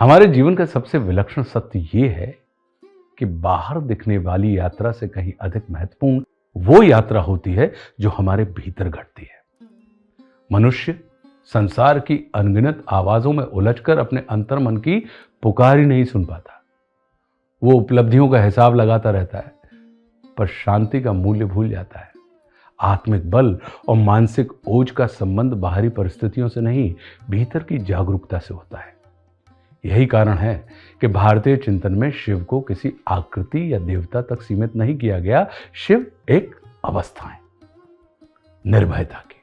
हमारे जीवन का सबसे विलक्षण सत्य ये है कि बाहर दिखने वाली यात्रा से कहीं अधिक महत्वपूर्ण वो यात्रा होती है जो हमारे भीतर घटती है। मनुष्य संसार की अनगिनत आवाजों में उलझकर अपने अंतर्मन की पुकार ही नहीं सुन पाता। वो उपलब्धियों का हिसाब लगाता रहता है, पर शांति का मूल्य भूल जाता है। आत्मिक बल और मानसिक ओज का संबंध बाहरी परिस्थितियों से नहीं, भीतर की जागरूकता से होता है। यही कारण है कि भारतीय चिंतन में शिव को किसी आकृति या देवता तक सीमित नहीं किया गया। शिव एक अवस्था है, निर्भयता की,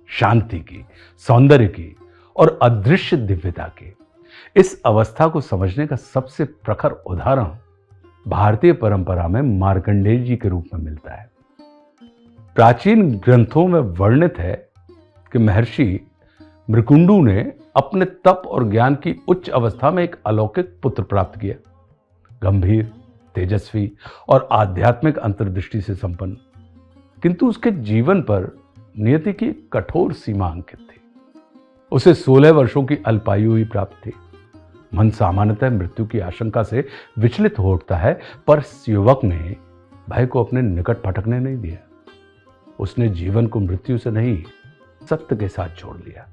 शांति की, सौंदर्य की और अदृश्य दिव्यता की। इस अवस्था को समझने का सबसे प्रखर उदाहरण भारतीय परंपरा में मार्कंडेय जी के रूप में मिलता है। प्राचीन ग्रंथों में वर्णित है कि महर्षि मृकुंडू ने अपने तप और ज्ञान की उच्च अवस्था में एक अलौकिक पुत्र प्राप्त किया, गंभीर, तेजस्वी और आध्यात्मिक अंतर्दृष्टि से संपन्न। किंतु उसके जीवन पर नियति की कठोर सीमा अंकित थी। उसे 16 वर्षों की अल्पायु ही प्राप्त थी। मन सामान्यतः मृत्यु की आशंका से विचलित हो उठता है, पर इस युवक ने भय को अपने निकट फटकने नहीं दिया। उसने जीवन को मृत्यु से नहीं, सत्य के साथ जोड़ लिया।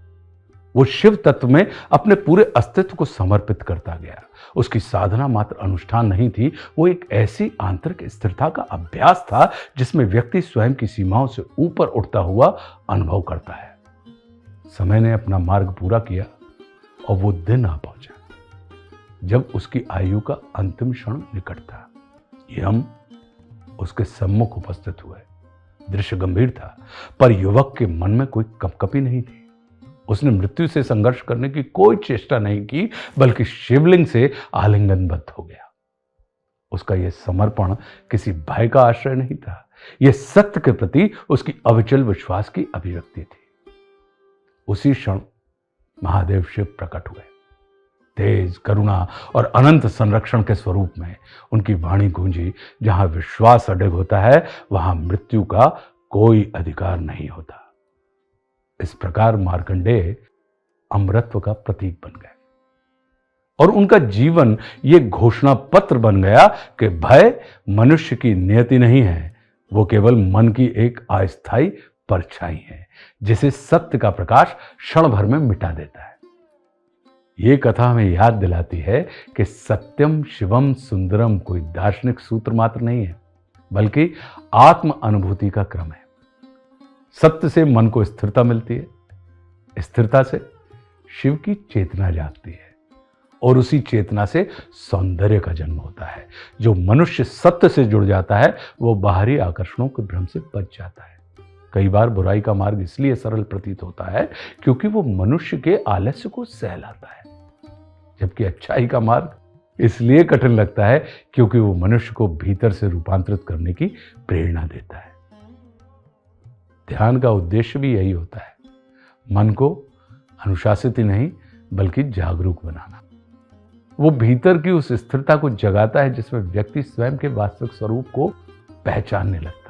वो शिव तत्व में अपने पूरे अस्तित्व को समर्पित करता गया। उसकी साधना मात्र अनुष्ठान नहीं थी, वो एक ऐसी आंतरिक स्थिरता का अभ्यास था जिसमें व्यक्ति स्वयं की सीमाओं से ऊपर उठता हुआ अनुभव करता है। समय ने अपना मार्ग पूरा किया और वो दिन आ पहुंचा जब उसकी आयु का अंतिम क्षण निकट था। यम उसके सम्मुख उपस्थित हुए। दृश्य गंभीर था, पर युवक के मन में कोई कपकपी नहीं थी। उसने मृत्यु से संघर्ष करने की कोई चेष्टा नहीं की, बल्कि शिवलिंग से आलिंगनबद्ध हो गया। उसका यह समर्पण किसी भय का आश्रय नहीं था, यह सत्य के प्रति उसकी अविचल विश्वास की अभिव्यक्ति थी। उसी क्षण महादेव शिव प्रकट हुए। तेज, करुणा और अनंत संरक्षण के स्वरूप में उनकी वाणी गूंजी, जहां विश्वास अडिग होता है वहां मृत्यु का कोई अधिकार नहीं होता। इस प्रकार मार्कंडेय अमरत्व का प्रतीक बन गए और उनका जीवन ये घोषणा पत्र बन गया कि भय मनुष्य की नियति नहीं है, वो केवल मन की एक अस्थायी परछाई है जिसे सत्य का प्रकाश क्षण भर में मिटा देता है। ये कथा हमें याद दिलाती है कि सत्यम शिवम सुंदरम कोई दार्शनिक सूत्र मात्र नहीं है, बल्कि आत्म अनुभूति का क्रम है। सत्य से मन को स्थिरता मिलती है, स्थिरता से शिव की चेतना जागती है और उसी चेतना से सौंदर्य का जन्म होता है। जो मनुष्य सत्य से जुड़ जाता है वो बाहरी आकर्षणों के भ्रम से बच जाता है। कई बार बुराई का मार्ग इसलिए सरल प्रतीत होता है क्योंकि वो मनुष्य के आलस्य को सह लाता है, जबकि अच्छाई का मार्ग इसलिए कठिन लगता है क्योंकि वो मनुष्य को भीतर से रूपांतरित करने की प्रेरणा देता है। ध्यान का उद्देश्य भी यही होता है, मन को अनुशासित ही नहीं बल्कि जागरूक बनाना। वो भीतर की उस स्थिरता को जगाता है जिसमें व्यक्ति स्वयं के वास्तविक स्वरूप को पहचानने लगता है।